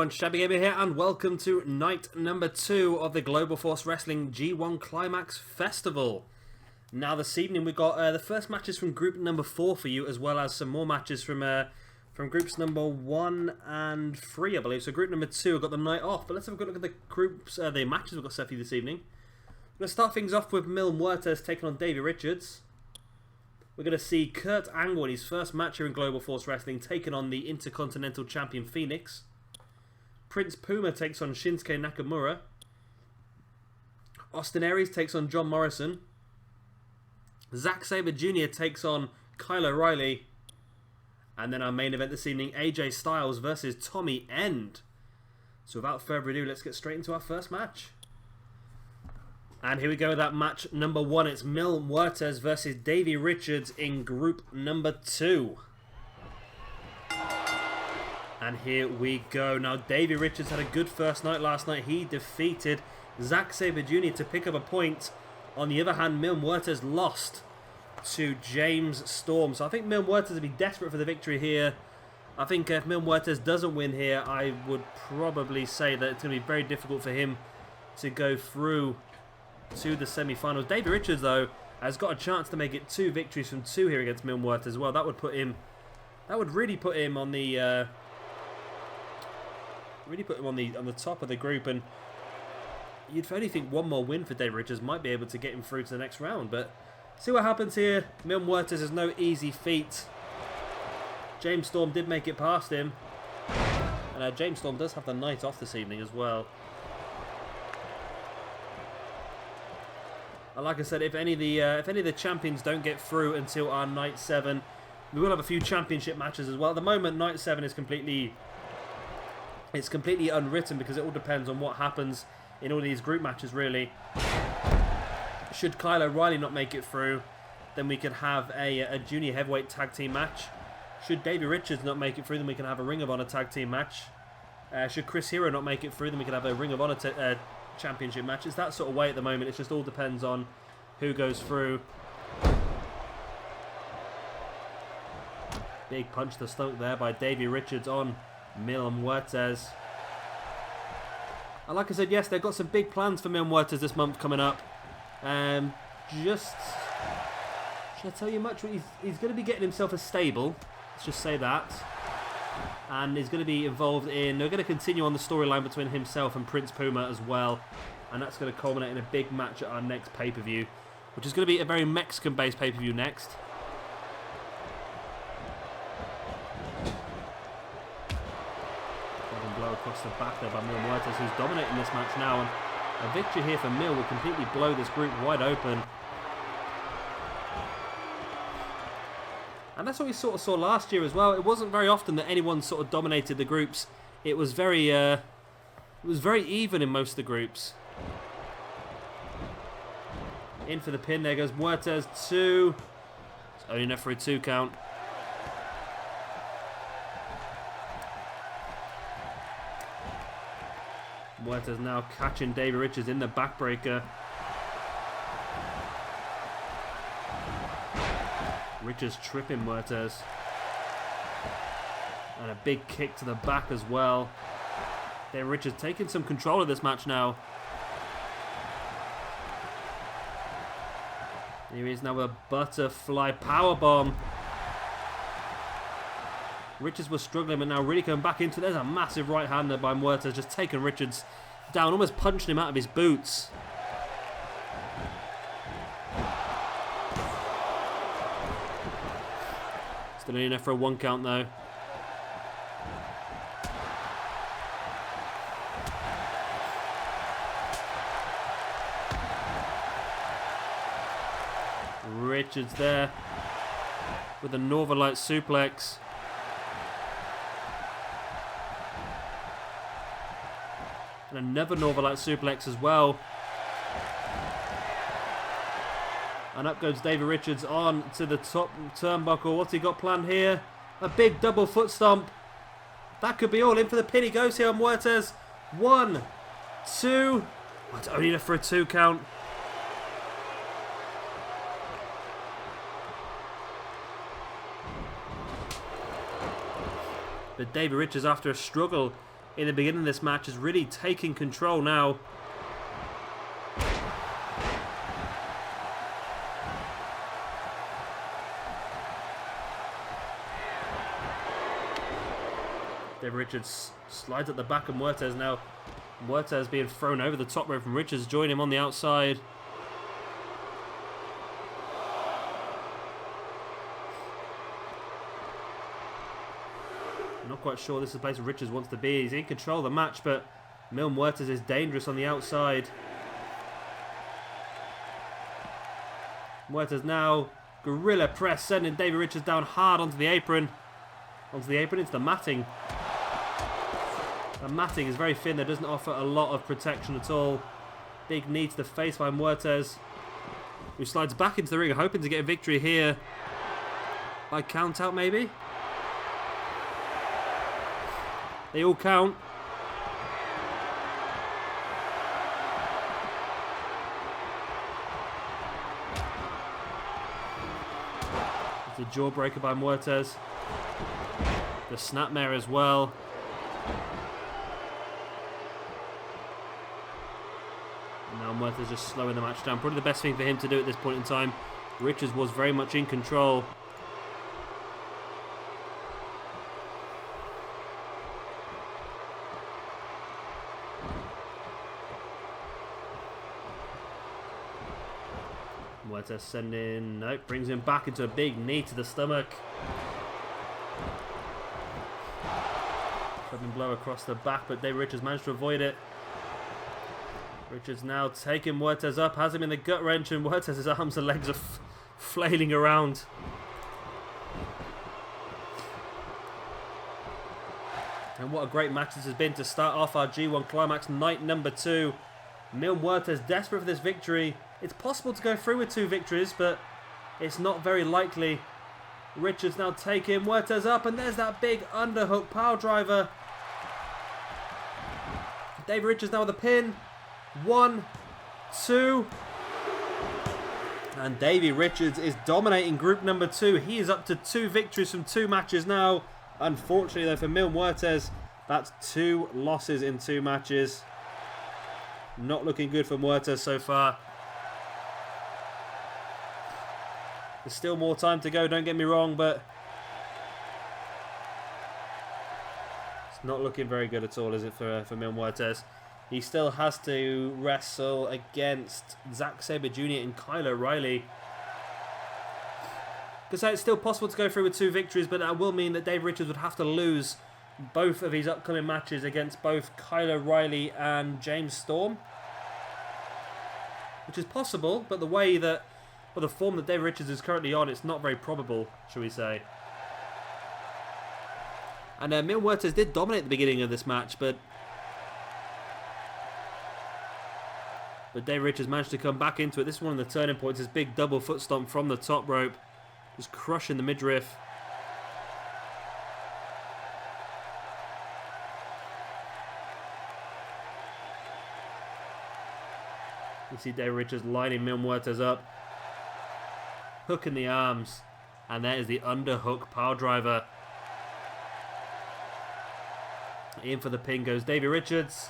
everyone, Shabby Gamer here, and welcome to night number 2 of the Global Force Wrestling G1 Climax Festival. Now this evening we've got the first matches from group number 4 for you, as well as some more matches from groups number 1 and 3, I believe. So group number 2, we've got the night off, but let's have a good look at the matches we've got set for you this evening. We're going to start things off with Muertes taking on Davey Richards. We're going to see Kurt Angle in his first match here in Global Force Wrestling taking on the Intercontinental Champion Fenix. Prince Puma takes on Shinsuke Nakamura. Aries takes on John Morrison. Zack Sabre Jr. takes on Kyle O'Reilly. And then our main event this evening, AJ Styles versus Tommy End. So without further ado, let's get straight into our first match. And here we go with that match number 1. It's Muertes versus Davey Richards in group number 2. And here we go. Now, Davey Richards had a good first night last night. He defeated Zack Sabre Jr. to pick up a point. On the other hand, Muertes lost to James Storm. So I think Muertes will be desperate for the victory here. I think if Muertes doesn't win here, I would probably say that it's going to be very difficult for him to go through to the semi-finals. Davey Richards, though, has got a chance to make it 2 victories from 2 here against Muertes as well. That would put him, really put him on the, on the top of the group. And you'd only think one more win for Davey Richards might be able to get him through to the next round. But see what happens here. Muertes is no easy feat. James Storm did make it past him, and James Storm does have the night off this evening as well. Like I said, if any of the champions don't get through until our night 7, we will have a few championship matches as well. At the moment, night 7 is completely unwritten because it all depends on what happens in all these group matches, really. Should Kyle O'Reilly not make it through, then we could have a junior heavyweight tag team match. Should Davey Richards not make it through, then we can have a Ring of Honor tag team match. Should Chris Hero not make it through, then we can have a Ring of Honor championship match. It's that sort of way at the moment. It just all depends on who goes through. Big punch to the stomach there by Davey Richards on Muertes. And like I said, yes, they've got some big plans for Muertes this month coming up. Should I tell you much? He's going to be getting himself a stable. Let's just say that. And he's going to be involved in... They're going to continue on the storyline between himself and Prince Puma as well. And that's going to culminate in a big match at our next pay-per-view, which is going to be a very Mexican-based pay-per-view next. Blow across the back there by Muertes, who's dominating this match now. And a victory here for Mil will completely blow this group wide open. And that's what we sort of saw last year as well. It wasn't very often that anyone sort of dominated the groups. It was very even in most of the groups. In for the pin. There goes Muertes. 2. It's only enough for a 2 count. Muertes now catching Davey Richards in the backbreaker. Richards tripping Muertes. And a big kick to the back as well. Davey Richards taking some control of this match now. Here he is now with a butterfly powerbomb. Richards was struggling, but now really coming back into it. There's a massive right-hander by Muertes, just taking Richards down, almost punching him out of his boots. Still in there for a 1 count though. Richards there with a Northern Light suplex. And another Northern Light suplex as well. And up goes Davey Richards on to the top turnbuckle. What's he got planned here? A big double foot stomp. That could be all. In for the pin he goes here on Muertes. 1, 2. It's only enough for a 2 count. But Davey Richards, after a struggle, in the beginning of this match is really taking control now. Davey Richards slides at the back of Muertes now. Muertes being thrown over the top rope from Richards, join him on the outside. I'm not quite sure this is the place where Richards wants to be. He's in control of the match, but Mil Muertes is dangerous on the outside. Muertes now, gorilla press, sending Davey Richards down hard onto the apron. Onto the apron, into the matting. The matting is very thin, that doesn't offer a lot of protection at all. Big knee to the face by Muertes, who slides back into the ring, hoping to get a victory here. By count out, maybe? They all count. It's a jawbreaker by Muertes. The snapmare as well. Now Muertes just slowing the match down. Probably the best thing for him to do at this point in time. Richards was very much in control. Muertes sending, nope, brings him back into a big knee to the stomach. Sudden blow across the back, but Davey Richards managed to avoid it. Richards now taking Muertes up, has him in the gut wrench, and Muertes' arms and legs are flailing around. And what a great match this has been to start off our G1 Climax night number 2. Mil Muertes desperate for this victory. It's possible to go through with 2 victories, but it's not very likely. Richards now taking Muertes up, and there's that big underhook power driver. Davey Richards now with a pin. 1, 2. And Davey Richards is dominating group number 2. He is up to 2 victories from 2 matches now. Unfortunately, though, for Mil Muertes, that's 2 losses in 2 matches. Not looking good for Muertes so far. There's still more time to go, don't get me wrong, but it's not looking very good at all, is it, for Mil Muertes? He still has to wrestle against Zack, Sabre Jr. and Kyle O'Reilly. Because it's still possible to go through with 2 victories, but that will mean that Davey Richards would have to lose both of his upcoming matches against both Kyle O'Reilly and James Storm. Which is possible, but the way that, well, the form that Davey Richards is currently on, it's not very probable, shall we say. And Mil Muertes did dominate the beginning of this match, but Davey Richards managed to come back into it. This is one of the turning points. His big double foot stomp from the top rope, just crushing the midriff. You see Davey Richards lining Mil Muertes up, hooking the arms, and there is the underhook power driver. In for the pin goes Davey Richards.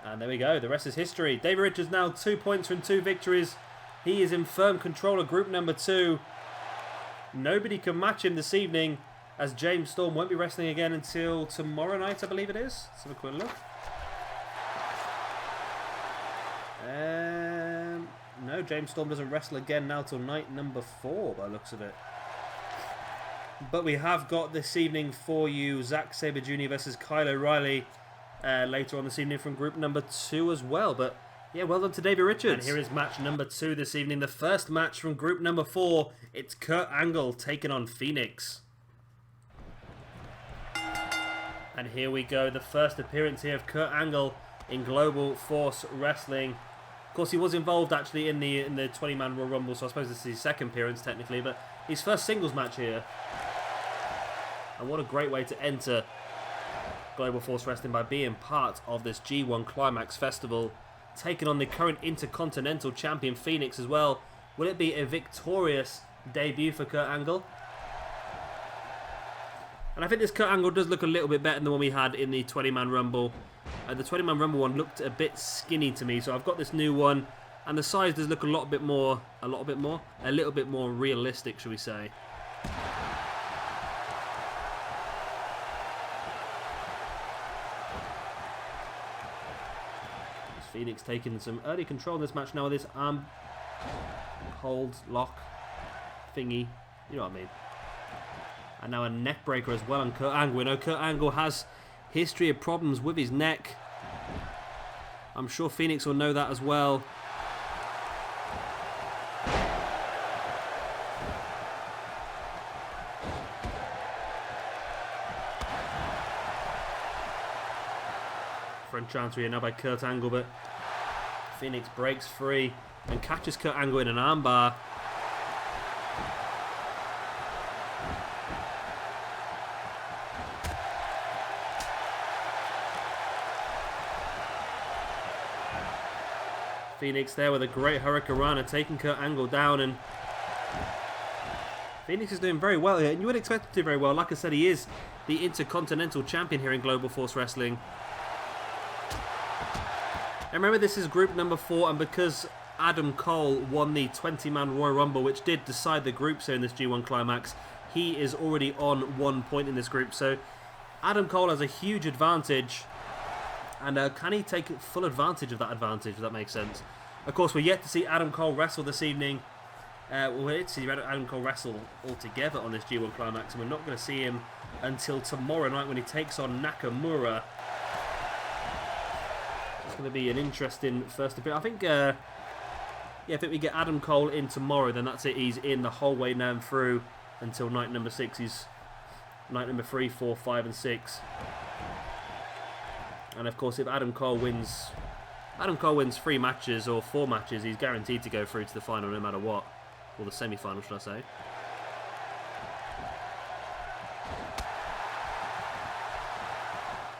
And there we go, the rest is history. Davey Richards now 2 points from 2 victories. He is in firm control of group number 2. Nobody can match him this evening, as James Storm won't be wrestling again until tomorrow night, I believe it is. Let's have a quick look. No, James Storm doesn't wrestle again now till night number 4 by the looks of it. But we have got this evening for you Zack Sabre Jr. versus Kyle O'Reilly later on this evening from group number 2 as well. But yeah, well done to Davey Richards. And here is match number 2 this evening. The first match from group number 4. It's Kurt Angle taking on Fenix. And here we go. The first appearance here of Kurt Angle in Global Force Wrestling. Of course, he was involved actually in the 20-man Royal Rumble, so I suppose this is his second appearance technically, but his first singles match here. And what a great way to enter Global Force Wrestling by being part of this G1 Climax Festival, taking on the current Intercontinental Champion Fenix as well. Will it be a victorious debut for Kurt Angle? And I think this Kurt Angle does look a little bit better than the one we had in the 20-man Rumble. The 20-man Rumble one looked a bit skinny to me, so I've got this new one, and the size does look a little bit more realistic, shall we say. Fenix taking some early control in this match now with this arm hold, lock, thingy, you know what I mean. And now a neck breaker as well on Kurt Angle. We know Kurt Angle has history of problems with his neck. I'm sure Fenix will know that as well. French transfer here now by Kurt Angle, but Fenix breaks free and catches Kurt Angle in an armbar. Fenix there with a great Hurricanrana, taking Kurt Angle down, and Fenix is doing very well here, and you would expect him to do very well. Like I said, he is the Intercontinental Champion here in Global Force Wrestling. And remember, this is group number 4, and because Adam Cole won the 20-man Royal Rumble, which did decide the groups here in this G1 Climax, he is already on 1 point in this group. So Adam Cole has a huge advantage. And can he take full advantage of that advantage, if that makes sense? Of course, we're yet to see Adam Cole wrestle this evening. We're yet to see Adam Cole wrestle altogether on this G1 Climax, and we're not going to see him until tomorrow night when he takes on Nakamura. It's going to be an interesting first appearance. I think, I think we get Adam Cole in tomorrow, then that's it. He's in the whole way down through until night number 6. He's night number 3, 4, 5, and 6. And of course, if Adam Cole wins 3 matches or 4 matches, he's guaranteed to go through to the final no matter what. Or the semi-final, should I say.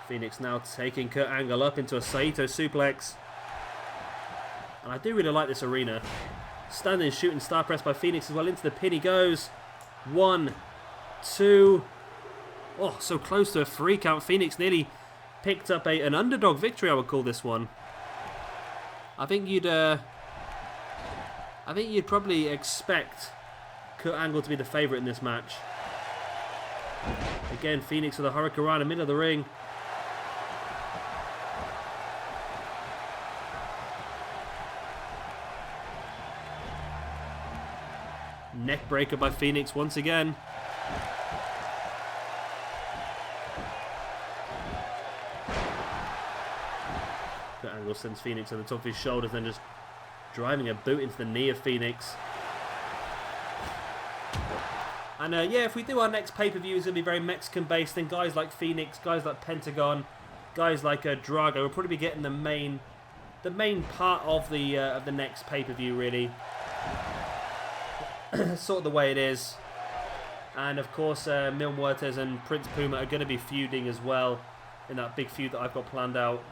Fenix now taking Kurt Angle up into a Saito suplex. And I do really like this arena. Standing shooting star press by Fenix as well. Into the pin he goes. 1, 2. Oh, so close to a 3 count. Fenix nearly picked up an underdog victory, I would call this one. I think you'd probably expect Kurt Angle to be the favourite in this match. Again, Fenix with a Hurricanrana in the middle of the ring. Neck breaker by Fenix once again. Kurt Angle sends Fenix on the top of his shoulders, then just driving a boot into the knee of Fenix. And yeah, if we do our next pay-per-view, it's going to be very Mexican-based. Then guys like Fenix, guys like Pentagon, guys like Drago will probably be getting the main part of the next pay-per-view, really. Sort of the way it is. And of course, Muertes and Prince Puma are going to be feuding as well in that big feud that I've got planned out.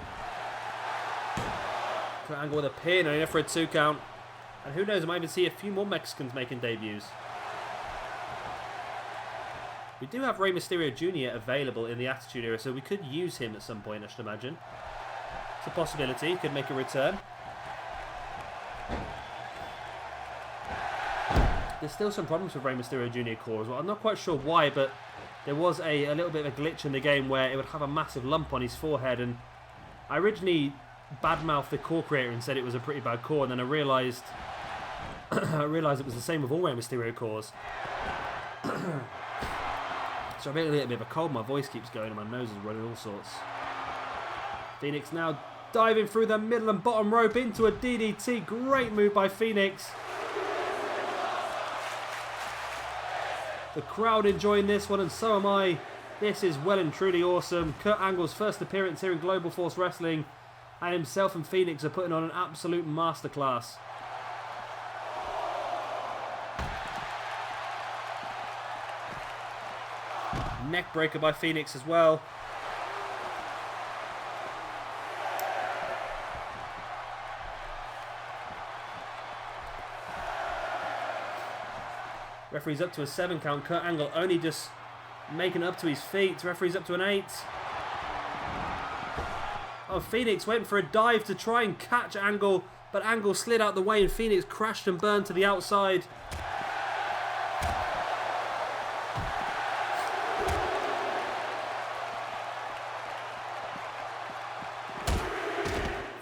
Kurt Angle with a pin, only for a 2 count. And who knows, I might even see a few more Mexicans making debuts. We do have Rey Mysterio Jr. available in the Attitude Era, so we could use him at some point, I should imagine. It's a possibility, he could make a return. There's still some problems with Rey Mysterio Jr. core as well. I'm not quite sure why, but there was a little bit of a glitch in the game where it would have a massive lump on his forehead, and I originally badmouthed the core creator and said it was a pretty bad core, and then I realised it was the same with all Rey Mysterio cores. So I'm getting a little bit of a cold, my voice keeps going and my nose is running all sorts. Fenix now diving through the middle and bottom rope into a DDT. Great move by Fenix. The crowd enjoying this one, and so am I. This is well and truly awesome. Kurt Angle's first appearance here in Global Force Wrestling, and himself and Fenix are putting on an absolute masterclass. Neck breaker by Fenix as well. Referee's up to a 7 count. Kurt Angle only just Making it up to his feet. Referee's up to an 8. Oh, Fenix went for a dive to try and catch Angle, but Angle slid out the way and Fenix crashed and burned to the outside.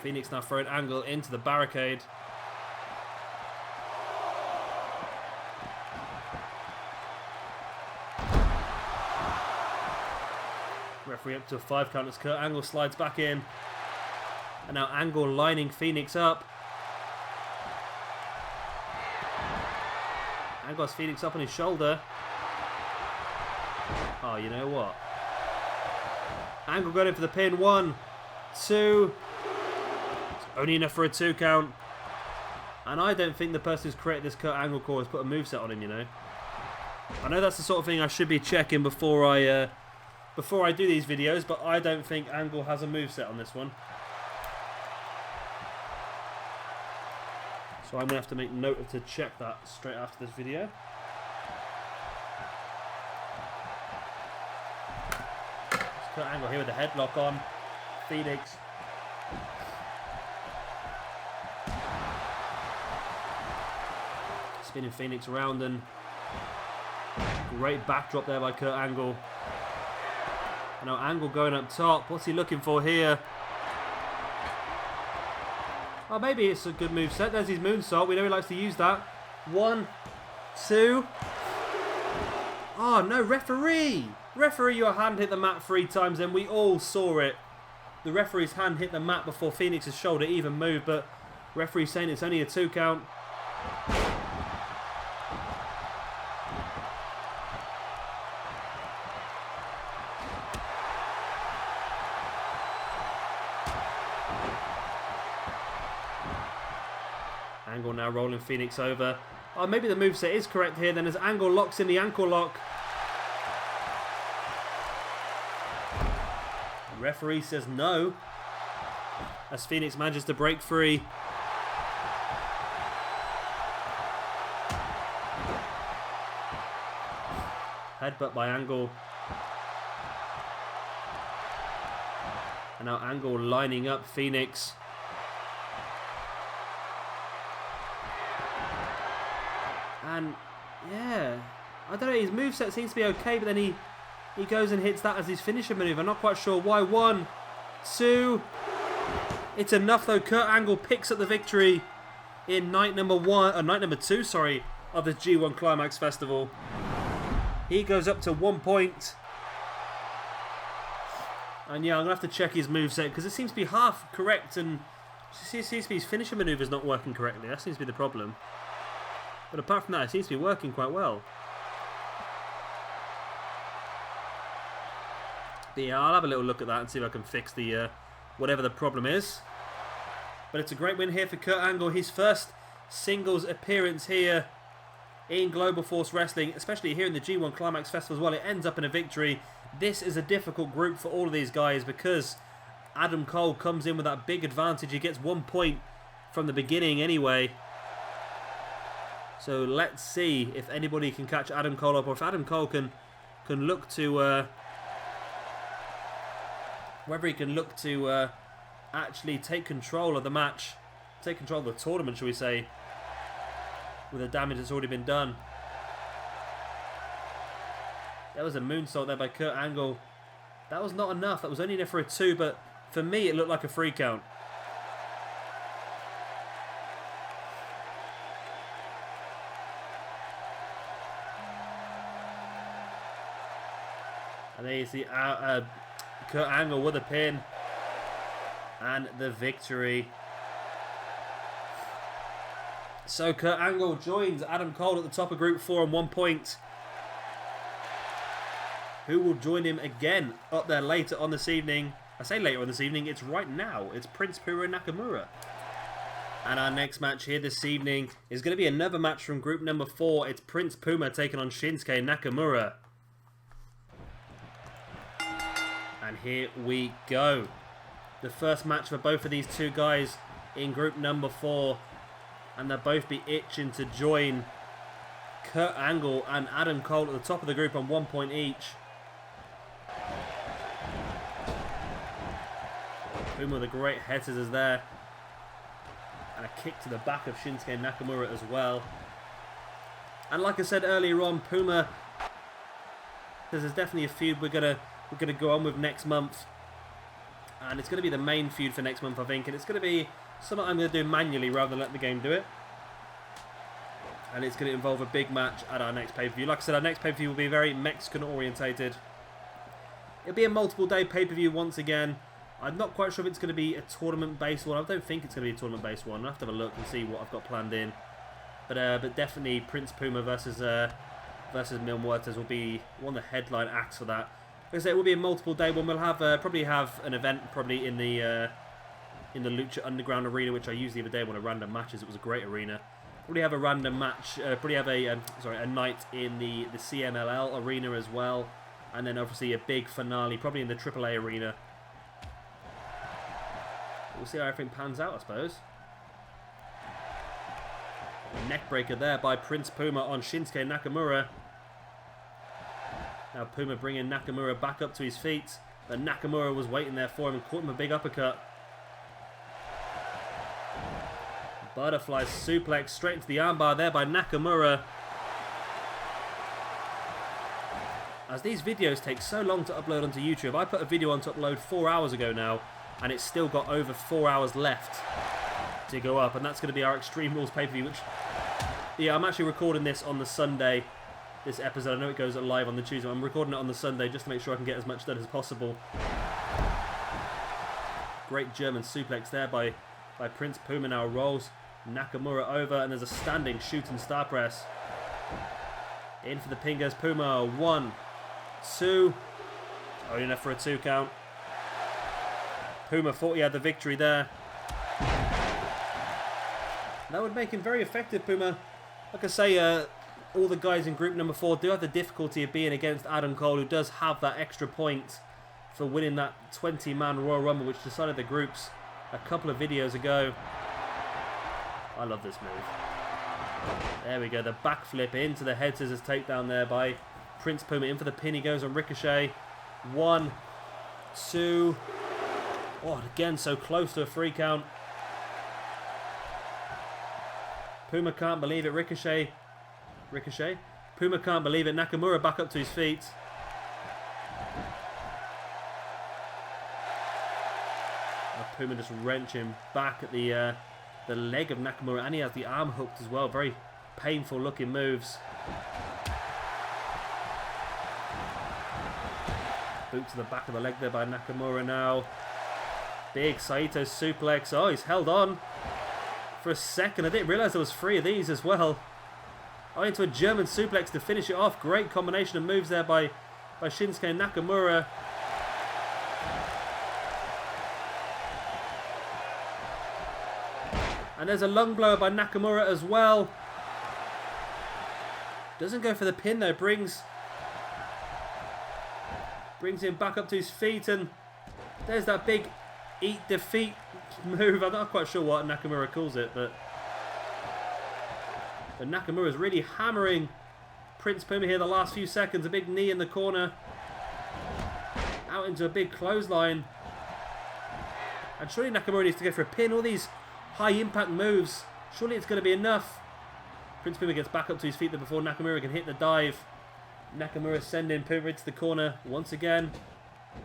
Fenix now throwing Angle into the barricade. Referee up to a 5 count as Kurt Angle slides back in. And now Angle lining Fenix up. Angle has Fenix up on his shoulder. Oh, you know what? Angle going in for the pin. 1, 2. It's only enough for a 2 count. And I don't think the person who's created this Kurt Angle core has put a moveset on him, you know. I know that's the sort of thing I should be checking before I do these videos, but I don't think Angle has a moveset on this one. So I'm going to have to make note to check that straight after this video. Let's put Angle here with the headlock on. Fenix. Spinning Fenix around, and great backdrop there by Kurt Angle. And now Angle going up top. What's he looking for here? Oh, maybe it's a good moveset. There's his moonsault. We know he likes to use that. 1, 2. Oh, no, referee! Referee, your hand hit the mat 3 times, and we all saw it. The referee's hand hit the mat before Fenix's shoulder even moved, but referee saying it's only a 2 count. Angle now rolling Fenix over. Oh, maybe the moveset is correct here then, as Angle locks in the ankle lock. The referee says no, as Fenix manages to break free. Headbutt by Angle. And now Angle lining up Fenix. And yeah, I don't know, his moveset seems to be okay, but then he goes and hits that as his finisher maneuver. I'm not quite sure why. 1, 2. It's enough though. Kurt Angle picks up the victory in night number 2, sorry, of the G1 Climax Festival. He goes up to 1 point. And yeah, I'm going to have to check his moveset, because it seems to be half correct, and it seems to be his finisher maneuver's not working correctly. That seems to be the problem. But apart from that, it seems to be working quite well. But yeah, I'll have a little look at that and see if I can fix the whatever the problem is. But it's a great win here for Kurt Angle. His first singles appearance here in Global Force Wrestling, especially here in the G1 Climax Festival as well. It ends up in a victory. This is a difficult group for all of these guys, because Adam Cole comes in with that big advantage. He gets 1 point from the beginning anyway. So let's see if anybody can catch Adam Cole up, or if Adam Cole can look to whether he can look to actually take control of the match, take control of the tournament, shall we say, with the damage that's already been done. There was a moonsault there by Kurt Angle. That was not enough. That was only enough for a 2, but for me it looked like a 3 count. And there you see Kurt Angle with a pin and the victory. So Kurt Angle joins Adam Cole at the top of Group 4 on 1 point. Who will join him again up there later on this evening? I say later on this evening, it's right now. It's Prince Puma and Nakamura. And our next match here this evening is going to be another match from Group number 4. It's Prince Puma taking on Shinsuke Nakamura. And here we go. The first match for both of these two guys in Group number 4. And they'll both be itching to join Kurt Angle and Adam Cole at the top of the group on 1 point each. Puma with a great head scissors there. And a kick to the back of Shinsuke Nakamura as well. And like I said earlier on, Puma, there's definitely a feud we're gonna go on with next month. And it's going to be the main feud for next month, I think. And it's going to be something I'm going to do manually rather than let the game do it. And it's going to involve a big match at our next pay-per-view. Like I said, our next pay-per-view will be very Mexican-orientated. It'll be a multiple-day pay-per-view once again. I'm not quite sure if it's going to be a tournament-based one. I don't think it's going to be a tournament-based one. I'll have to have a look and see what I've got planned in. But definitely Prince Puma versus Mil Muertes will be one of the headline acts for that. Like I say, it will be a multiple-day one. We'll have probably have an event probably in the Lucha Underground arena, which I used the other day when I random matches. It was a great arena. Probably have a random match. Probably have a night in the CMLL arena as well, and then obviously a big finale, probably in the AAA arena. We'll see how everything pans out, I suppose. Neckbreaker there by Prince Puma on Shinsuke Nakamura. Now Puma bringing Nakamura back up to his feet, but Nakamura was waiting there for him and caught him a big uppercut. Butterfly suplex straight into the armbar there by Nakamura. As these videos take so long to upload onto YouTube, I put a video on to upload 4 hours ago now, and it's still got over 4 hours left to go up, and that's going to be our Extreme Rules pay-per-view, which, yeah, I'm actually recording this on the Sunday, this episode. I know it goes live on the Tuesday. I'm recording it on the Sunday just to make sure I can get as much done as possible. Great German suplex there by Prince Puma. Now rolls Nakamura over, and there's a standing shooting star press. In for the pin goes Puma. 1, 2. Oh, enough for a 2 count. Puma thought he had the victory there. That would make him very effective, Puma. Like I say, all the guys in group number 4 do have the difficulty of being against Adam Cole, who does have that extra point for winning that 20-man Royal Rumble, which decided the groups a couple of videos ago. I love this move. There we go, the backflip into the head scissors takedown there by Prince Puma. In for the pin, he goes on Ricochet. 1, 2. Oh, again, so close to a 3 count. Puma can't believe it. Ricochet. Puma can't believe it. Nakamura back up to his feet. Puma just wrenching back at the leg of Nakamura, and he has the arm hooked as well. Very painful looking moves. Boot to the back of the leg there by Nakamura now. Big Saito suplex. Oh, he's held on for a second. I didn't realise there was 3 of these as well. Oh, into a German suplex to finish it off. Great combination of moves there by Shinsuke Nakamura. And there's a lung blower by Nakamura as well. Doesn't go for the pin though. Brings him back up to his feet, and there's that big eat defeat move. I'm not quite sure what Nakamura calls it, but Nakamura's really hammering Prince Puma here the last few seconds. A big knee in the corner. Out into a big clothesline. And surely Nakamura needs to go for a pin. All these high impact moves. Surely it's going to be enough. Prince Puma gets back up to his feet there before Nakamura can hit the dive. Nakamura sending Puma into the corner once again.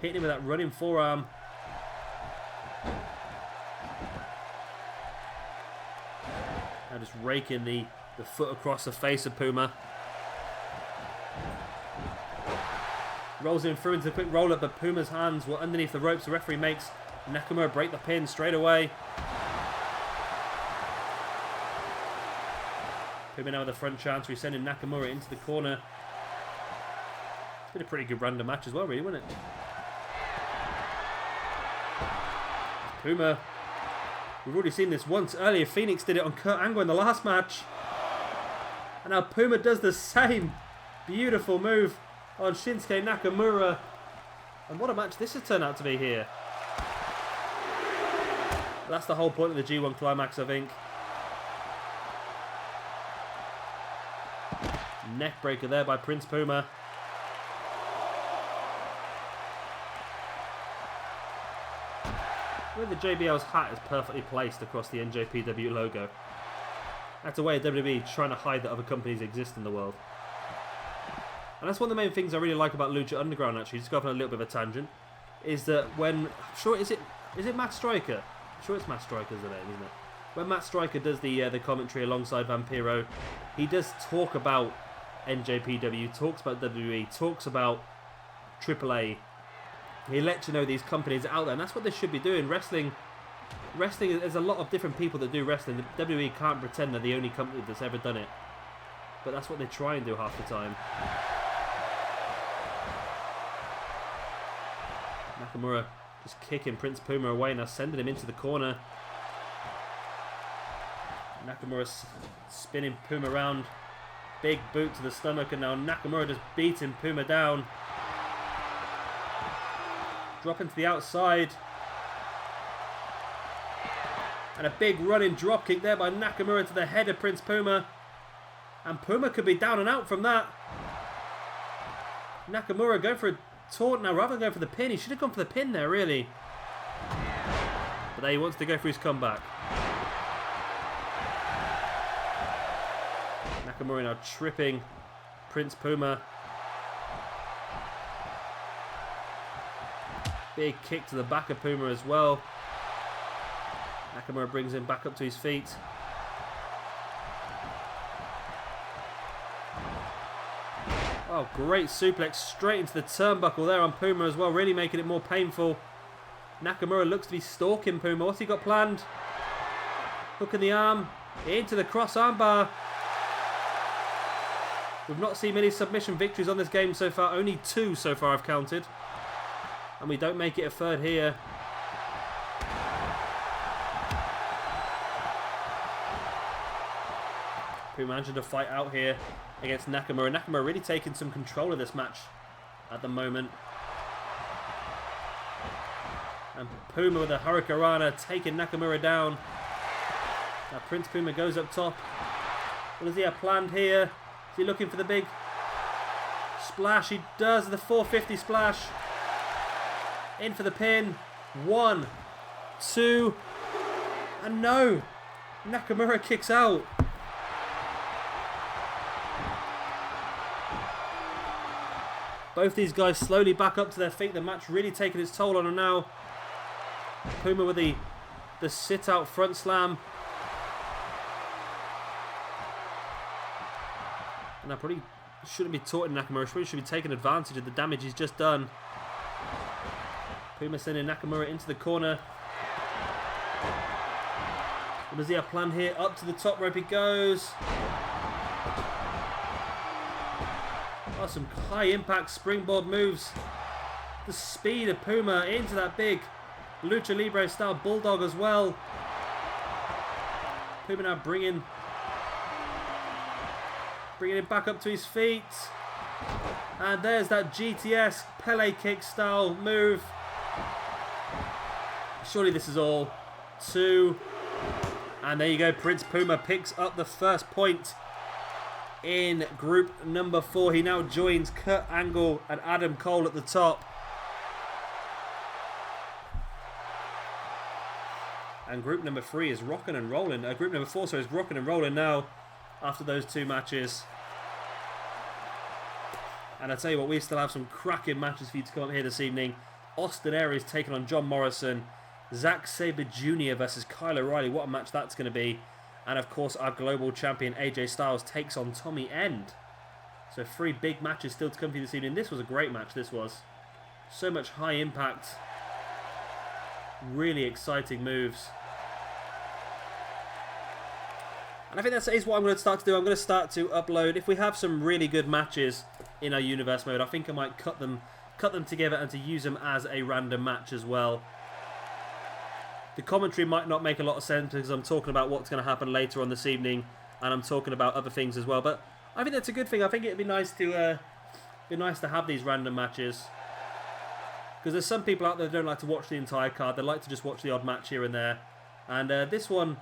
Hitting him with that running forearm. Now just raking the foot across the face of Puma. Rolls him through into a quick roll up, but Puma's hands were underneath the ropes. The referee makes Nakamura break the pin straight away. Puma now with the front chance, we're sending Nakamura into the corner. It's been a pretty good random match as well, really, wasn't it? Puma. We've already seen this once earlier. Fenix did it on Kurt Angle in the last match. And now Puma does the same beautiful move on Shinsuke Nakamura. And what a match this has turned out to be here. That's the whole point of the G1 Climax, I think. Neckbreaker there by Prince Puma. With the JBL's hat is perfectly placed across the NJPW logo. That's a way of WWE trying to hide that other companies exist in the world. And that's one of the main things I really like about Lucha Underground, actually, just go off on a little bit of a tangent, is that when, I'm sure, is it Matt Striker? I'm sure it's Matt Striker's the name, isn't it? When Matt Striker does the commentary alongside Vampiro, he does talk about NJPW, talks about WWE, talks about AAA. He lets you know these companies are out there, and that's what they should be doing. Wrestling, there's a lot of different people that do wrestling. The WWE can't pretend they're the only company that's ever done it. But that's what they try and do half the time. Nakamura just kicking Prince Puma away, now sending him into the corner. Nakamura spinning Puma around. Big boot to the stomach, and now Nakamura just beating Puma down. Dropping to the outside. And a big running drop kick there by Nakamura to the head of Prince Puma. And Puma could be down and out from that. Nakamura going for a taunt now rather than going for the pin. He should have gone for the pin there, really. But there he wants to go for his comeback. Nakamura now tripping Prince Puma. Big kick to the back of Puma as well. Nakamura brings him back up to his feet. Oh, great suplex straight into the turnbuckle there on Puma as well, really making it more painful. Nakamura looks to be stalking Puma. What's he got planned? Hook in the arm, into the cross armbar. We've not seen many submission victories on this game so far, only 2 so far I've counted. And we don't make it a third here. Puma managing to fight out here against Nakamura. Nakamura really taking some control of this match at the moment. And Puma with a Hurricanrana taking Nakamura down. Now Prince Puma goes up top. What does he have planned here? Is he looking for the big splash? He does, the 450 splash. In for the pin. 1, 2, and no. Nakamura kicks out. Both these guys slowly back up to their feet. The match really taking its toll on them now. Puma with the sit-out front slam. And I probably shouldn't be taunting Nakamura. Probably should be taking advantage of the damage he's just done. Puma sending Nakamura into the corner. What does he have planned here? Up to the top rope he goes. Oh, some high impact springboard moves. The speed of Puma into that big Lucha Libre style bulldog as well. Puma now bringing him back up to his feet. And there's that GTS Pele kick style move. Surely this is all. 2. And there you go. Prince Puma picks up the first point in group number 4. He now joins Kurt Angle and Adam Cole at the top. And group number 3 is rocking and rolling. Group number 4, is rocking and rolling now after those 2 matches. And I tell you what, we still have some cracking matches for you to come up here this evening. Austin Aries taking on John Morrison. Zack Sabre Jr. versus Kyle O'Reilly. What a match that's going to be. And of course, our global champion AJ Styles takes on Tommy End. So 3 big matches still to come for you this evening. This was a great match, this was. So much high impact. Really exciting moves. And I think that is what I'm going to start to do. I'm going to start to upload. If we have some really good matches in our universe mode, I think I might cut them together and to use them as a random match as well. The commentary might not make a lot of sense because I'm talking about what's going to happen later on this evening, and I'm talking about other things as well. But I think that's a good thing. I think it'd be nice to have these random matches, because there's some people out there that don't like to watch the entire card. They like to just watch the odd match here and there. And this one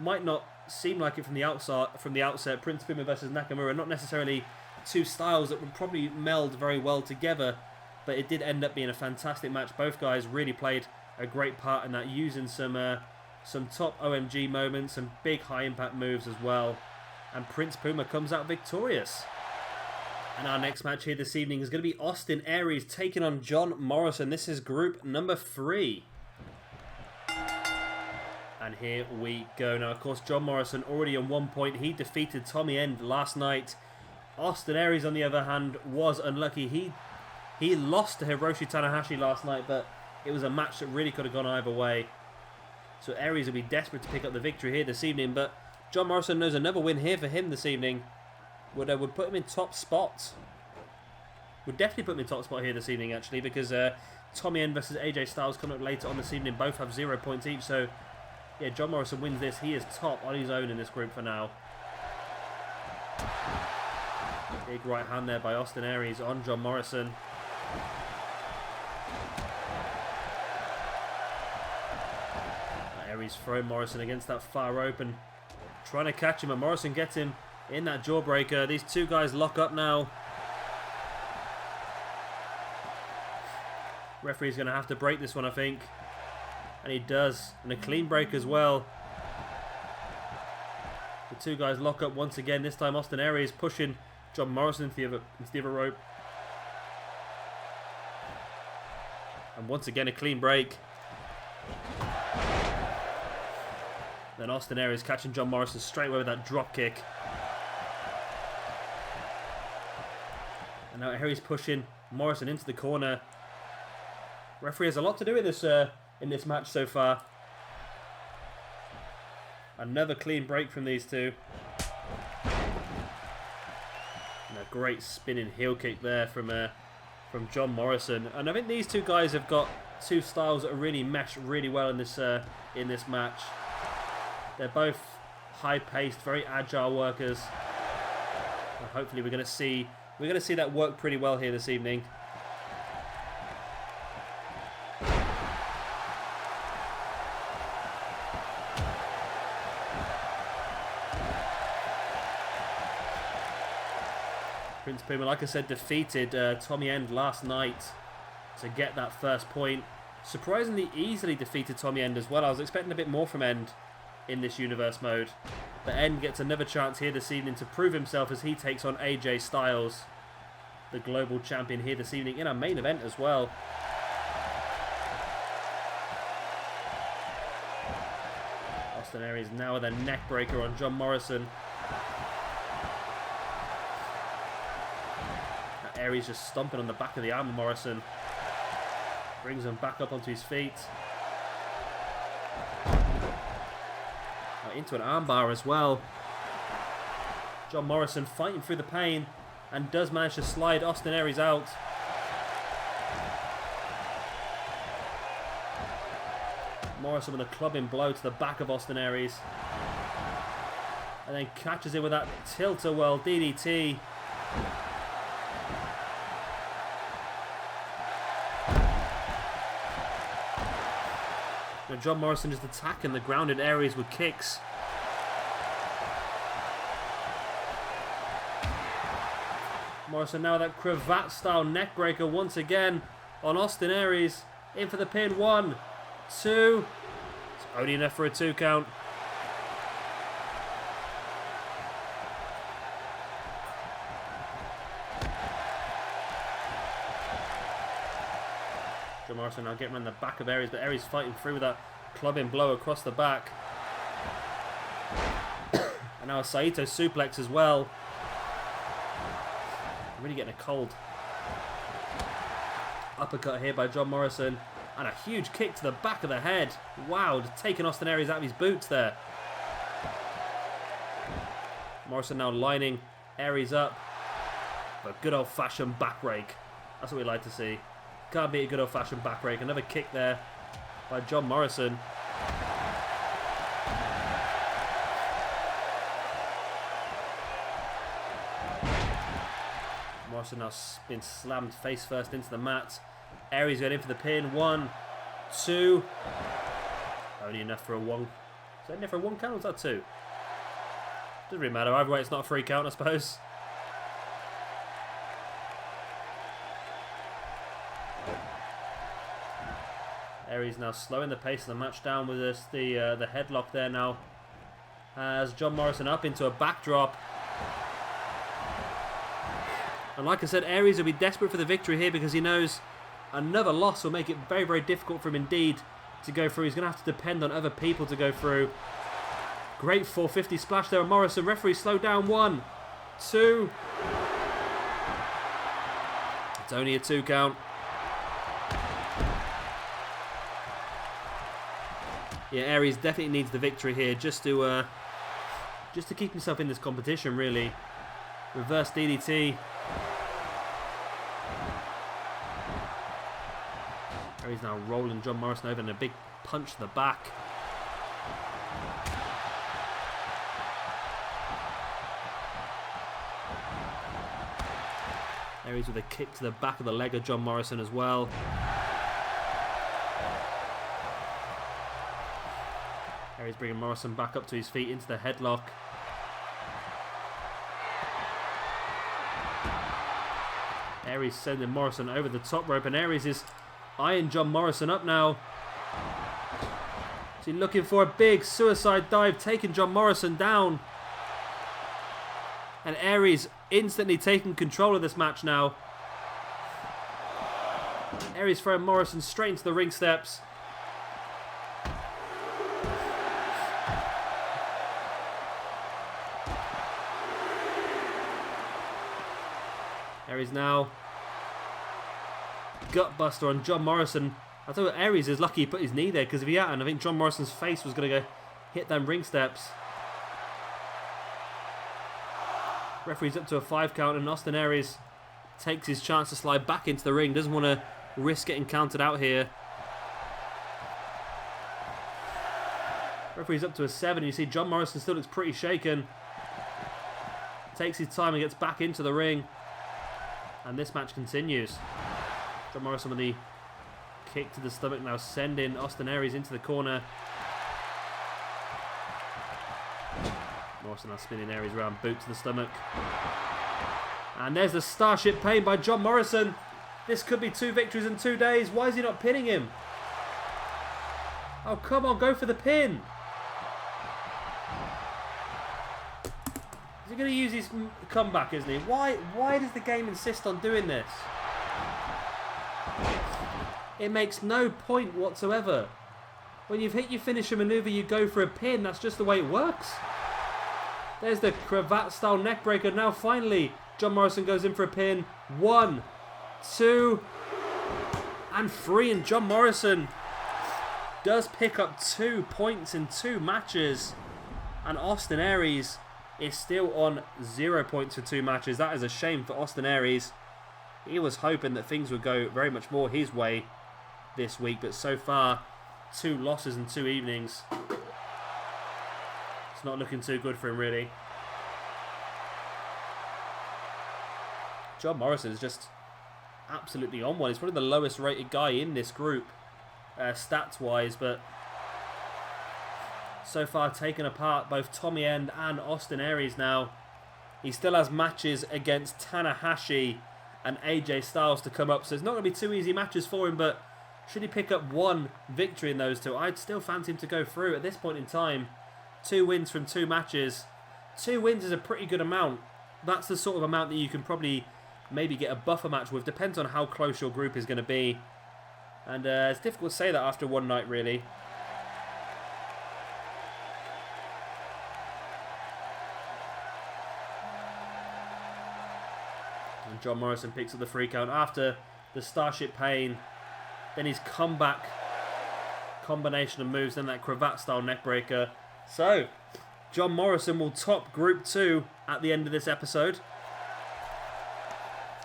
might not seem like it from the outset. Prince Puma versus Nakamura, not necessarily 2 styles that would probably meld very well together, but it did end up being a fantastic match. Both guys really played a great part in that, using some top OMG moments, some big high impact moves as well. And Prince Puma comes out victorious. And our next match here this evening is going to be Austin Aries taking on John Morrison. This is group number 3. And here we go. Now, of course, John Morrison already on 1 point. He defeated Tommy End last night. Austin Aries, on the other hand, was unlucky. He lost to Hiroshi Tanahashi last night, but it was a match that really could have gone either way. So Aries will be desperate to pick up the victory here this evening, but John Morrison knows another win here for him this evening would put him in top spot. Would definitely put him in top spot here this evening, actually, because Tommy End versus AJ Styles coming up later on this evening. Both have 0 points each, so yeah, John Morrison wins this. He is top on his own in this group for now. Big right hand there by Austin Aries on John Morrison. Aries throwing Morrison against that far rope and trying to catch him, and Morrison gets him in that jawbreaker. These two guys lock up now. Referee's going to have to break this one, I think. And he does. And a clean break as well. The two guys lock up once again. This time Austin Aries pushing John Morrison into the other rope. And once again a clean break. Then Austin Aries catching John Morrison straight away with that drop kick. And now Aries pushing Morrison into the corner. Referee has a lot to do in this match so far. Another clean break from these two. And a great spinning heel kick there from John Morrison. And I think these two guys have got two styles that really mesh really well in this match. They're both high-paced, very agile workers. And hopefully we're going to see that work pretty well here this evening. Prince Puma, like I said, defeated Tommy End last night to get that first point. Surprisingly easily defeated Tommy End as well. I was expecting a bit more from End in this universe mode. But End gets another chance here this evening to prove himself as he takes on AJ Styles, the global champion, here this evening in our main event as well. Austin Aries now with a neck breaker on John Morrison. Aries just stomping on the back of the arm of Morrison. Brings him back up onto his feet. Into an armbar as well. John Morrison fighting through the pain and does manage to slide Austin Aries out. Morrison with a clubbing blow to the back of Austin Aries. And then catches him with that tilt-a-whirl DDT. Now John Morrison just attacking the grounded Aries with kicks. Morrison now with that cravat style neck breaker once again on Austin Aries. In for the pin. 1, 2. It's only enough for a 2 count. John Morrison now getting around the back of Aries, but Aries fighting through with that clubbing blow across the back. And now a Saito suplex as well. Really getting a cold. Uppercut here by John Morrison. And a huge kick to the back of the head. Wow, just taking Austin Aries out of his boots there. Morrison now lining Aries up. A good old-fashioned back rake. That's what we like to see. Can't beat a good old-fashioned back rake. Another kick there by John Morrison. Morrison now been slammed face first into the mat. Aries going in for the pin. 1, 2. Only enough for a 1. Is that enough for a 1 count or was that 2? Doesn't really matter. Either way, it's not a free count, I suppose. Aries now slowing the pace of the match down with this, the headlock there now. Has John Morrison up into a backdrop. And like I said, Aries will be desperate for the victory here because he knows another loss will make it very, very difficult for him indeed to go through. He's going to have to depend on other people to go through. Great 450 splash there on Morrison. Referee slow down. 1, 2. It's only a 2 count. Yeah, Aries definitely needs the victory here just to keep himself in this competition, really. Reverse DDT. Aries now rolling John Morrison over and a big punch to the back. Aries with a kick to the back of the leg of John Morrison as well. Aries bringing Morrison back up to his feet into the headlock. Aries sending Morrison over the top rope, and Aries is eyeing John Morrison up now. So looking for a big suicide dive, taking John Morrison down. And Aries instantly taking control of this match now. Aries throwing Morrison straight into the ring steps. Aries now gutbuster on John Morrison. I tell you what, Aries is lucky he put his knee there, because if he hadn't, I think John Morrison's face was going to go hit them ring steps. Referee's up to a 5 count, and Austin Aries takes his chance to slide back into the ring. Doesn't want to risk getting counted out here. Referee's up to a 7. You see John Morrison still looks pretty shaken. Takes his time and gets back into the ring. And this match continues. John Morrison with the kick to the stomach now, sending Austin Aries into the corner. Morrison now spinning Aries around, boot to the stomach. And there's the Starship Pain by John Morrison. This could be 2 victories in 2 days. Why is he not pinning him? Oh, come on, go for the pin. Is he going to use his comeback, isn't he? Why does the game insist on doing this? It makes no point whatsoever. When you've hit your finisher maneuver, you go for a pin. That's just the way it works. There's the cravat-style neckbreaker. Now, finally, John Morrison goes in for a pin. 1, 2, and 3. And John Morrison does pick up 2 points in 2 matches. And Austin Aries is still on 0 points for 2 matches. That is a shame for Austin Aries. He was hoping that things would go very much more his way this week, but so far, 2 losses in 2 evenings. It's not looking too good for him, really. John Morrison is just absolutely on one. He's probably the lowest rated guy in this group, stats-wise, but so far taken apart both Tommy End and Austin Aries now. He still has matches against Tanahashi and AJ Styles to come up, so it's not going to be 2 easy matches for him, but should he pick up 1 victory in those 2, I'd still fancy him to go through at this point in time. 2 wins from 2 matches. 2 wins is a pretty good amount. That's the sort of amount that you can probably maybe get a buffer match with. Depends on how close your group is going to be. And it's difficult to say that after one night, really. And John Morrison picks up the 3 count after the Starship Pain. Then his comeback combination of moves, then that cravat-style neckbreaker. So, John Morrison will top Group 2 at the end of this episode.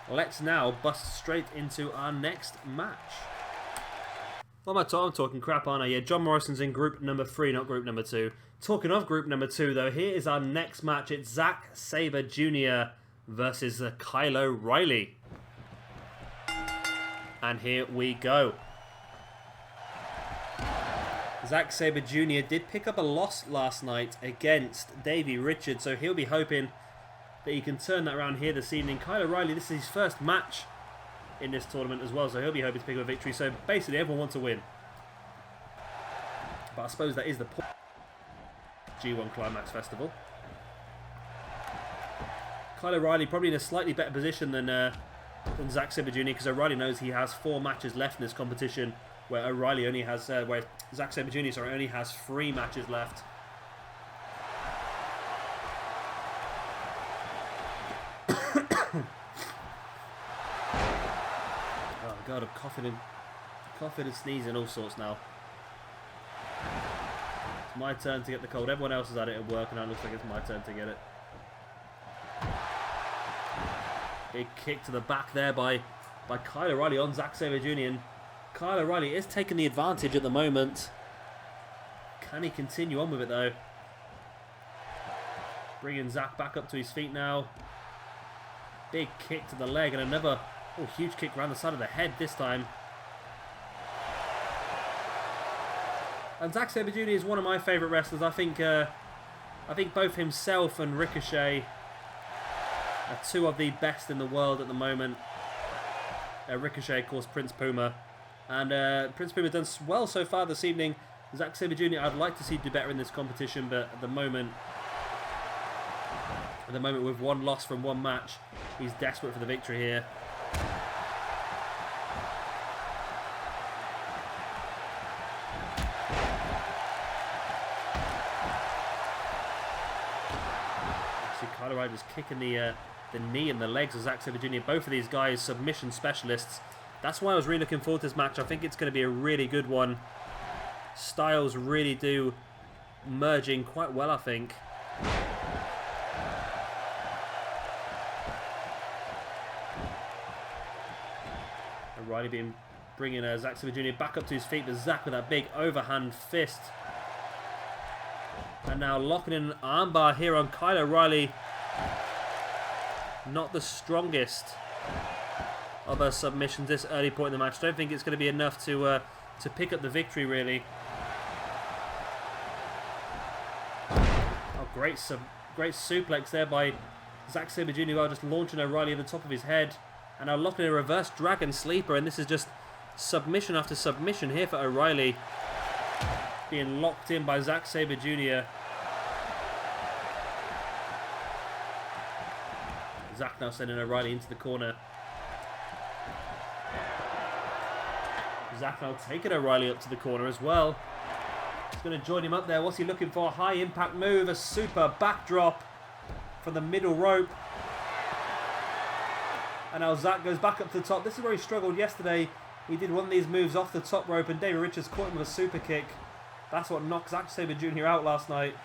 Let's now bust straight into our next match. What am I talking? I'm talking crap, aren't I? Yeah, John Morrison's in Group number 3, not Group number 2. Talking of Group number 2, though, here is our next match. It's Zack Sabre Jr. versus Kyle O'Reilly. And here we go. Zack Sabre Jr. did pick up a loss last night against Davey Richards, so he'll be hoping that he can turn that around here this evening. Kyle O'Reilly, this is his first match in this tournament as well, so he'll be hoping to pick up a victory. So basically everyone wants to win. But I suppose that is the point. G1 Climax Festival. Kyle O'Reilly probably in a slightly better position than Zack Sabre Jr. because O'Reilly knows he has 4 matches left in this competition, where O'Reilly only has, where Zack Sabre Jr. sorry, only has 3 matches left. Oh god, I'm coughing and sneezing, all sorts now. It's my turn to get the cold. Everyone else has had it at work, and now it looks like it's my turn to get it. Big kick to the back there by Kyle O'Reilly on Zack Sabre Jr. And Kyle O'Reilly is taking the advantage at the moment. Can he continue on with it though? Bringing Zack back up to his feet now. Big kick to the leg and another huge kick around the side of the head this time. And Zack Sabre Jr. is one of my favourite wrestlers. I think both himself and Ricochet are 2 of the best in the world at the moment. Ricochet, of course, Prince Puma. And Prince Puma done well so far this evening. Zack Sabre Jr. I'd like to see do better in this competition, but at the moment with 1 loss from 1 match, he's desperate for the victory here. See Kyle O'Reilly just kicking the knee and the legs of Zack Sabre Jr. Both of these guys submission specialists. That's why I was really looking forward to this match. I think it's going to be a really good one. Styles really do merge in quite well, I think. O'Reilly bringing Zack Sabre Jr. back up to his feet, but Zack with that big overhand fist. And now locking in an armbar here on Kyle O'Reilly. Not the strongest of submissions this early point in the match. Don't think it's going to be enough to pick up the victory, really. Oh, great suplex there by Zack Sabre Jr. just launching O'Reilly at the top of his head. And now locking in a reverse dragon sleeper, and this is just submission after submission here for O'Reilly. Being locked in by Zack Sabre Jr. Zack now sending O'Reilly into the corner. Zack now taking O'Reilly up to the corner as well. He's going to join him up there. What's he looking for? High impact move, a super backdrop from the middle rope. And now Zack goes back up to the top. This is where he struggled yesterday. He did one of these moves off the top rope and Davey Richards caught him with a super kick. That's what knocked Zack Sabre Jr. out last night.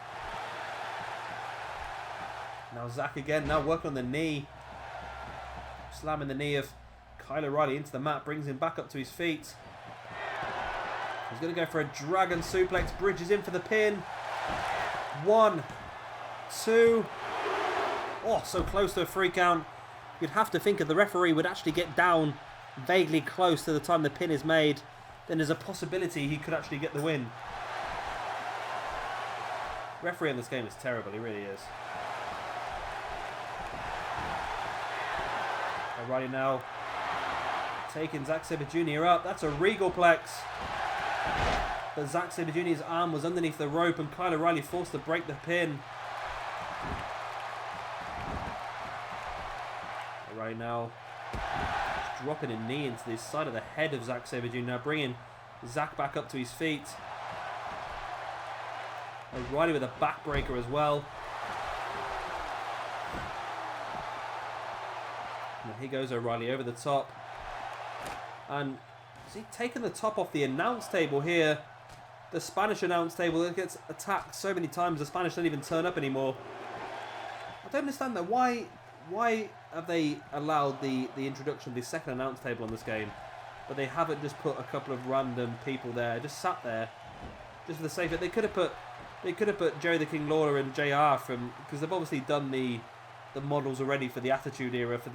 Now Zack again, now working on the knee. Slamming the knee of Kyle O'Reilly into the mat, brings him back up to his feet. He's going to go for a dragon suplex, bridges in for the pin. 1, 2. Oh, so close to a 3 count. You'd have to think if the referee would actually get down vaguely close to the time the pin is made, then there's a possibility he could actually get the win. Referee in this game is terrible, he really is. O'Reilly now taking Zack Sabre Jr. up. That's a regal plex. But Zack Sabre Jr.'s arm was underneath the rope and Kyle O'Reilly forced to break the pin. O'Reilly now dropping a knee into the side of the head of Zack Sabre Jr. Now bringing Zack back up to his feet. O'Reilly with a backbreaker as well. And here goes O'Reilly over the top. And is he taking the top off the announce table here? The Spanish announce table, it gets attacked so many times the Spanish don't even turn up anymore. I don't understand that. Why have they allowed the introduction of the second announce table on this game, but they haven't just put a couple of random people there, just sat there, just for the sake of it? They could have put Jerry the King Lawler and JR from, because they've obviously done the models already for the Attitude Era for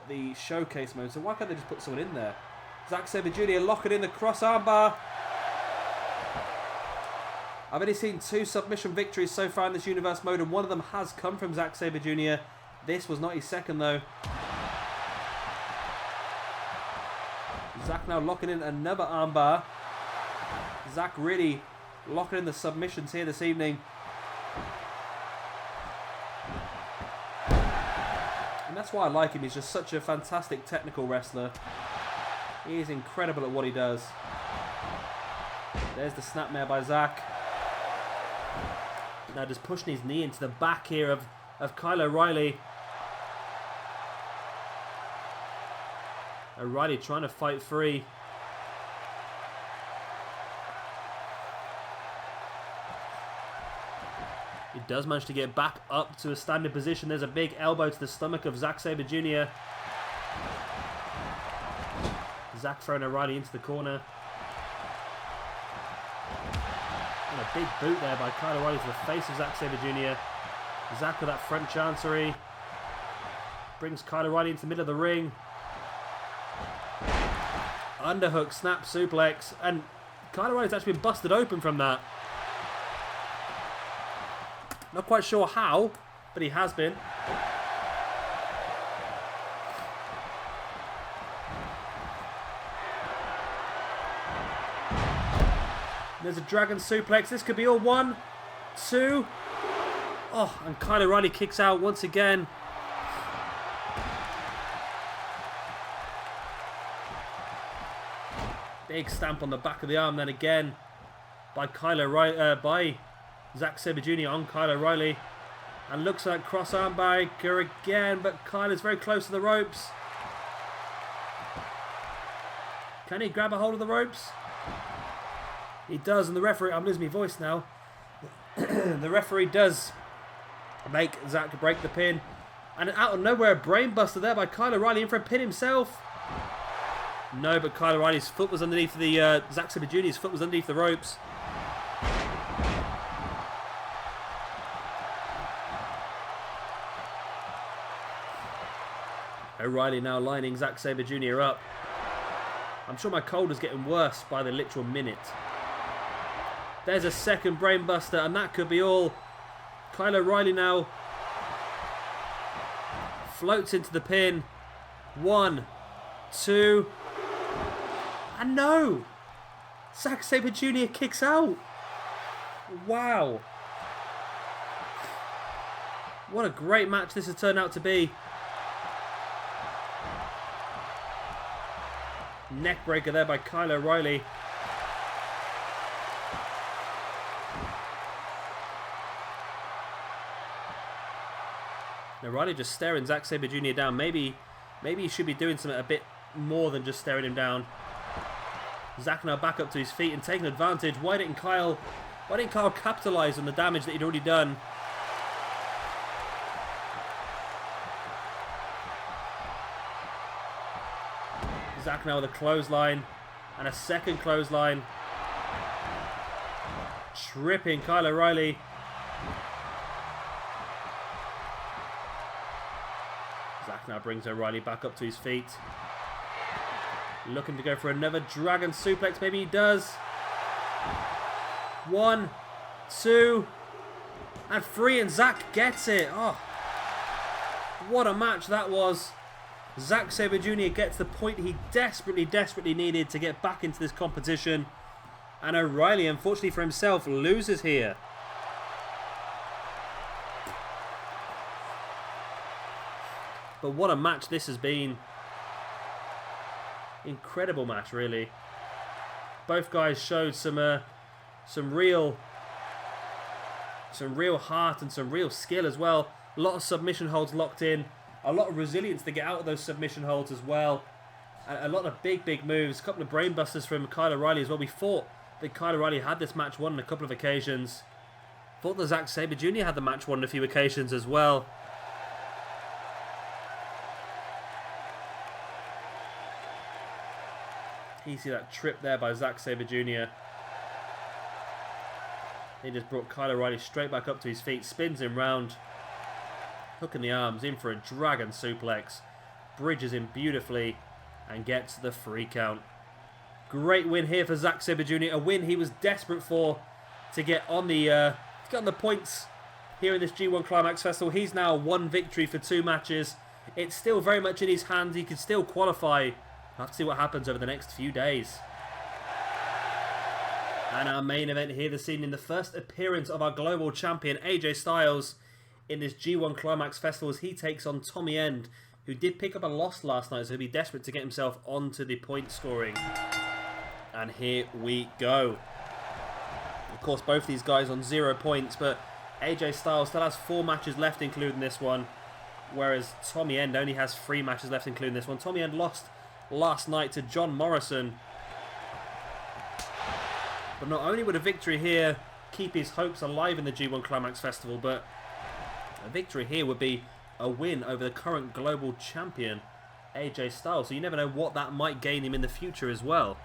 the showcase mode. So why can't they just put someone in there? Zack Sabre Jr. locking in the cross armbar. I've only seen 2 submission victories so far in this universe mode, and one of them has come from Zack Sabre Jr. This was not his second though. Zack now locking in another armbar. Zack really locking in the submissions here this evening. And that's why I like him. He's just such a fantastic technical wrestler. He is incredible at what he does. There's the snapmare by Zack. Now just pushing his knee into the back here of Kyle O'Reilly. O'Reilly trying to fight free. He does manage to get back up to a standing position. There's a big elbow to the stomach of Zack Sabre Jr. Zack throwing O'Reilly into the corner. And a big boot there by Kyle O'Reilly to the face of Zack Sabre Jr. Zack with that front chancery. Brings Kyle O'Reilly into the middle of the ring. Underhook, snap, suplex. And Kyle O'Reilly's actually been busted open from that. Not quite sure how, but he has been. There's a dragon suplex. This could be all 1, 2. Oh, and Kyle O'Reilly kicks out once again. Big stamp on the back of the arm then again by Kyle O'Reilly, by Zack Sabre Jr. on Kyle O'Reilly. And looks like cross arm breaker again, but Kyle is very close to the ropes. Can he grab a hold of the ropes? He does, and the referee, I'm losing my voice now. The referee does make Zack break the pin. And out of nowhere, a brainbuster there by Kyle O'Reilly in for a pin himself. No, but Kyle O'Reilly's foot was underneath the, Zack Sabre Jr.'s foot was underneath the ropes. O'Reilly now lining Zack Sabre Jr. up. I'm sure my cold is getting worse by the literal minute. There's a second brainbuster, and that could be all. Kyle O'Reilly now floats into the pin. 1, 2, and no! Zack Sabre Jr. kicks out. Wow. What a great match this has turned out to be. Neckbreaker there by Kyle O'Reilly. O'Reilly just staring Zack Sabre Jr. down. Maybe he should be doing something a bit more than just staring him down. Zack now back up to his feet and taking advantage. Why didn't Kyle capitalize on the damage that he'd already done? Zack now with a clothesline and a second clothesline. Tripping Kyle O'Reilly. Zack now brings O'Reilly back up to his feet. Looking to go for another dragon suplex. Maybe he does. 1, 2, and 3, and Zack gets it. Oh, what a match that was. Zack Sabre Jr. gets the point he desperately needed to get back into this competition. And O'Reilly, unfortunately for himself, loses here. But what a match this has been. Incredible match, really. Both guys showed some real heart and some real skill as well. A lot of submission holds locked in. A lot of resilience to get out of those submission holds as well. A lot of big moves. A couple of brainbusters from Kyle O'Reilly as well. We thought that Kyle O'Reilly had this match won on a couple of occasions. Thought that Zack Sabre Jr. had the match won on a few occasions as well. You see that trip there by Zack Sabre Jr. He just brought Kyle O'Reilly straight back up to his feet. Spins him round. Hooking the arms in for a dragon suplex. Bridges him beautifully and gets the free count. Great win here for Zack Sabre Jr. A win he was desperate for to get on the points here in this G1 Climax Festival. He's now 1 victory for 2 matches. It's still very much in his hands. He can still qualify. We'll have to see what happens over the next few days. And our main event here this evening, the first appearance of our global champion AJ Styles in this G1 Climax Festival as he takes on Tommy End, who did pick up a loss last night, so he'll be desperate to get himself onto the point scoring. And here we go. Of course, both these guys on 0 points, but AJ Styles still has 4 matches left, including this one, whereas Tommy End only has 3 matches left, including this one. Tommy End lost last night to John Morrison. But not only would a victory here keep his hopes alive in the G1 Climax Festival, but a victory here would be a win over the current global champion, AJ Styles. So you never know what that might gain him in the future as well.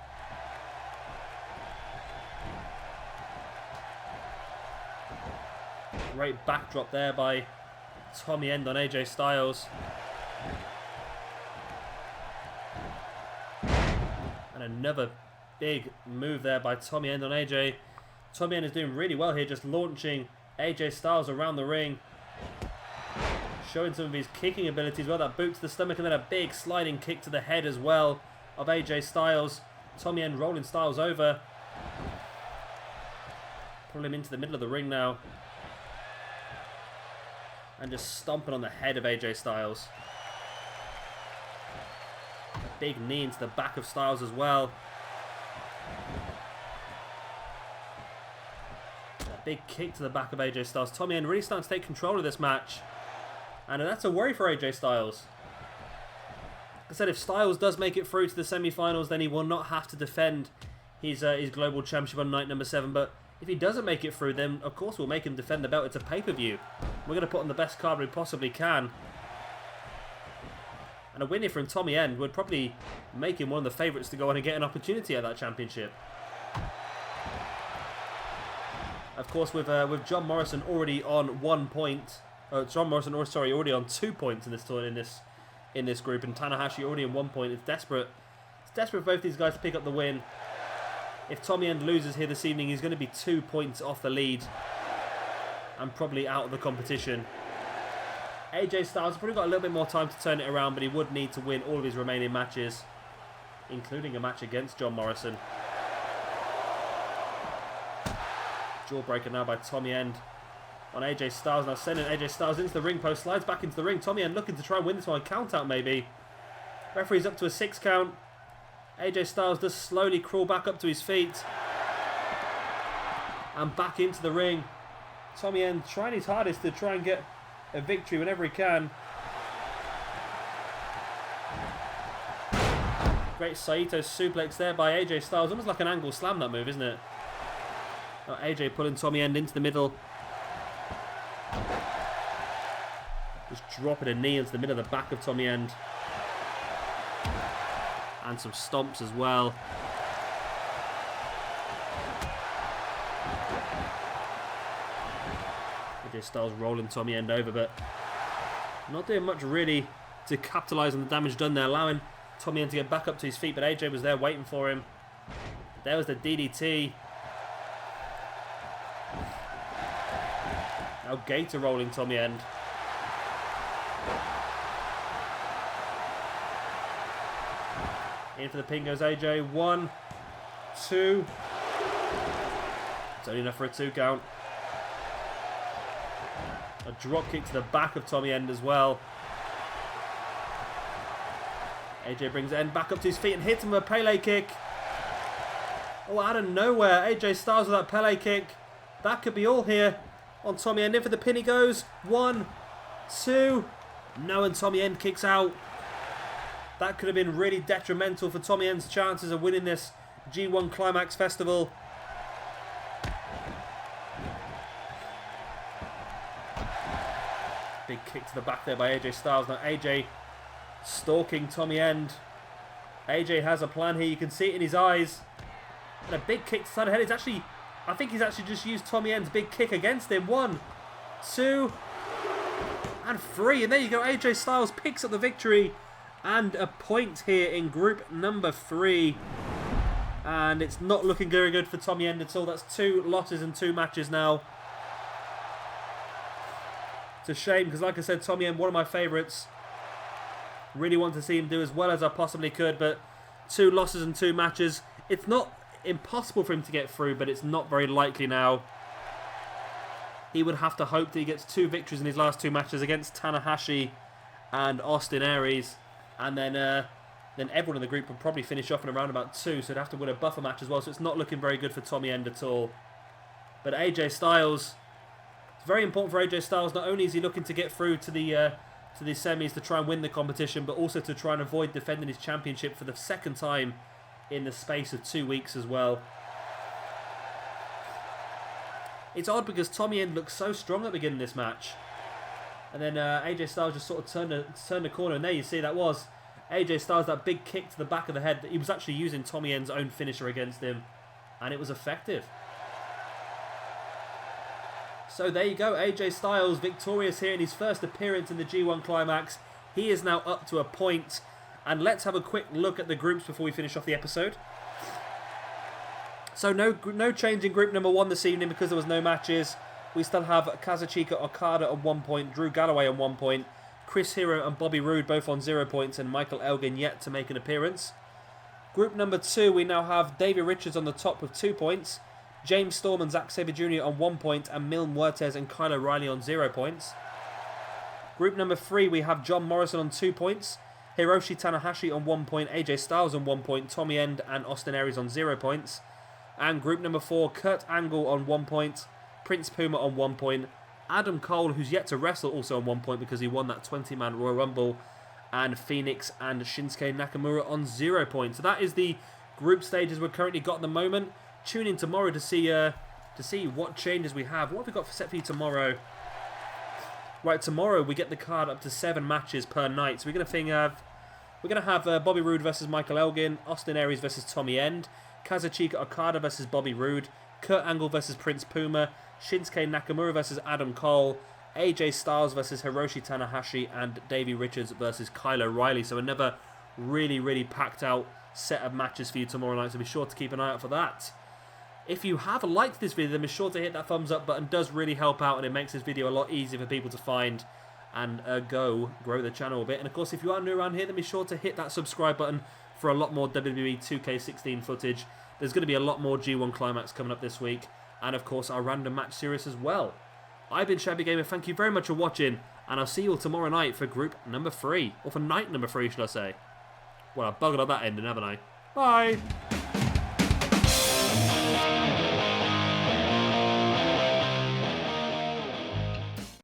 Great backdrop there by Tommy End on AJ Styles. And another big move there by Tommy End on AJ. Tommy End is doing really well here, just launching AJ Styles around the ring. Showing some of his kicking abilities. Well, that boot to the stomach and then a big sliding kick to the head as well of AJ Styles. Tommy End rolling Styles over. Pulling him into the middle of the ring now. And just stomping on the head of AJ Styles. A big knee into the back of Styles as well. A big kick to the back of AJ Styles. Tommy End really starting to take control of this match. And that's a worry for AJ Styles. Like I said, if Styles does make it through to the semi-finals, then he will not have to defend his global championship on night number 7. But if he doesn't make it through, then of course we'll make him defend the belt. It's a pay-per-view. We're going to put on the best card we possibly can. And a win here from Tommy End would probably make him one of the favourites to go on and get an opportunity at that championship. Of course, with John Morrison already on 1 point. John Morrison, already on 2 points in this tournament, in this group, and Tanahashi already on 1 point. It's desperate. It's desperate for both these guys to pick up the win. If Tommy End loses here this evening, he's going to be 2 points off the lead and probably out of the competition. AJ Styles has probably got a little bit more time to turn it around, but he would need to win all of his remaining matches, including a match against John Morrison. Jawbreaker now by Tommy End on AJ Styles. Now sending AJ Styles into the ring post, slides back into the ring. Tommy End looking to try and win this one. Count out maybe. Referee's up to a 6 count. AJ Styles does slowly crawl back up to his feet. And back into the ring. Tommy End trying his hardest to try and get a victory whenever he can. Great Saito suplex there by AJ Styles. Almost like an angle slam, that move, isn't it? Now AJ pulling Tommy End into the middle. Just dropping a knee into the middle of the back of Tommy End. And some stomps as well. AJ Styles rolling Tommy End over, but not doing much really to capitalise on the damage done there, allowing Tommy End to get back up to his feet, but AJ was there waiting for him. There was the DDT. Now Gator rolling Tommy End. In for the pin goes AJ. 1, 2. It's only enough for a 2 count. A drop kick to the back of Tommy End as well. AJ brings End back up to his feet and hits him with a Pele kick. Oh, out of nowhere, AJ Styles with that Pele kick. That could be all here on Tommy End. In for the pin he goes. 1, 2. No, and Tommy End kicks out. That could have been really detrimental for Tommy End's chances of winning this G1 Climax Festival. Big kick to the back there by AJ Styles. Now AJ stalking Tommy End. AJ has a plan here. You can see it in his eyes. And a big kick to the side of the head. It's actually, I think he's actually just used Tommy End's big kick against him. 1, 2, and 3. And there you go. AJ Styles picks up the victory. And a point here in group number 3. And it's not looking very good for Tommy End at all. That's 2 losses and 2 matches now. It's a shame because, like I said, Tommy End, one of my favourites. Really want to see him do as well as I possibly could. But 2 losses and 2 matches. It's not impossible for him to get through, but it's not very likely now. He would have to hope that he gets 2 victories in his last 2 matches against Tanahashi and Austin Aries. And then everyone in the group would probably finish off in around about 2, so he'd have to win a buffer match as well. So it's not looking very good for Tommy End at all. But AJ Styles, it's very important for AJ Styles. Not only is he looking to get through to the semis to try and win the competition, but also to try and avoid defending his championship for the 2nd time in the space of 2 weeks as well. It's odd because Tommy End looked so strong at the beginning of this match. And then AJ Styles just sort of turned the corner, and there you see that was AJ Styles, that big kick to the back of the head. He was actually using Tommy End's own finisher against him, and it was effective. So there you go, AJ Styles victorious here in his first appearance in the G1 Climax. He is now up to a point, and let's have a quick look at the groups before we finish off the episode. So no change in group number 1 this evening because there was no matches. We still have Kazuchika Okada on 1 point, Drew Galloway on 1 point, Chris Hero and Bobby Roode both on 0 points, and Michael Elgin yet to make an appearance. Group number 2, we now have Davey Richards on the top with 2 points, James Storm and Zack Sabre Jr. on 1 point, and Mil Muertes and Kyle O'Reilly on 0 points. Group number 3, we have John Morrison on 2 points, Hiroshi Tanahashi on 1 point, AJ Styles on 1 point, Tommy End and Austin Aries on 0 points. And group number 4, Kurt Angle on 1 point, Prince Puma on 1 point, Adam Cole, who's yet to wrestle, also on 1 point because he won that 20-man Royal Rumble, and Fenix and Shinsuke Nakamura on 0 points. So that is the group stages we've currently got at the moment. Tune in tomorrow to see what changes we have. What have we got set for you tomorrow? Right, tomorrow we get the card up to 7 matches per night. So we're going to have Bobby Roode versus Michael Elgin, Austin Aries versus Tommy End, Kazuchika Okada versus Bobby Roode, Kurt Angle versus Prince Puma, Shinsuke Nakamura versus Adam Cole, AJ Styles versus Hiroshi Tanahashi, and Davey Richards versus Kyle O'Reilly. So another really packed out set of matches for you tomorrow night, so be sure to keep an eye out for that. If you have liked this video, then be sure to hit that thumbs up button. It does really help out, and it makes this video a lot easier for people to find and grow the channel a bit. And of course, if you are new around here, then be sure to hit that subscribe button for a lot more WWE 2K16 footage. There's going to be a lot more G1 Climax coming up this week, and of course our random match series as well. I've been Shabby Gamer, thank you very much for watching, and I'll see you all tomorrow night for group number 3, or for night number 3 should I say. Well, I've buggered up that ending, haven't I? Bye!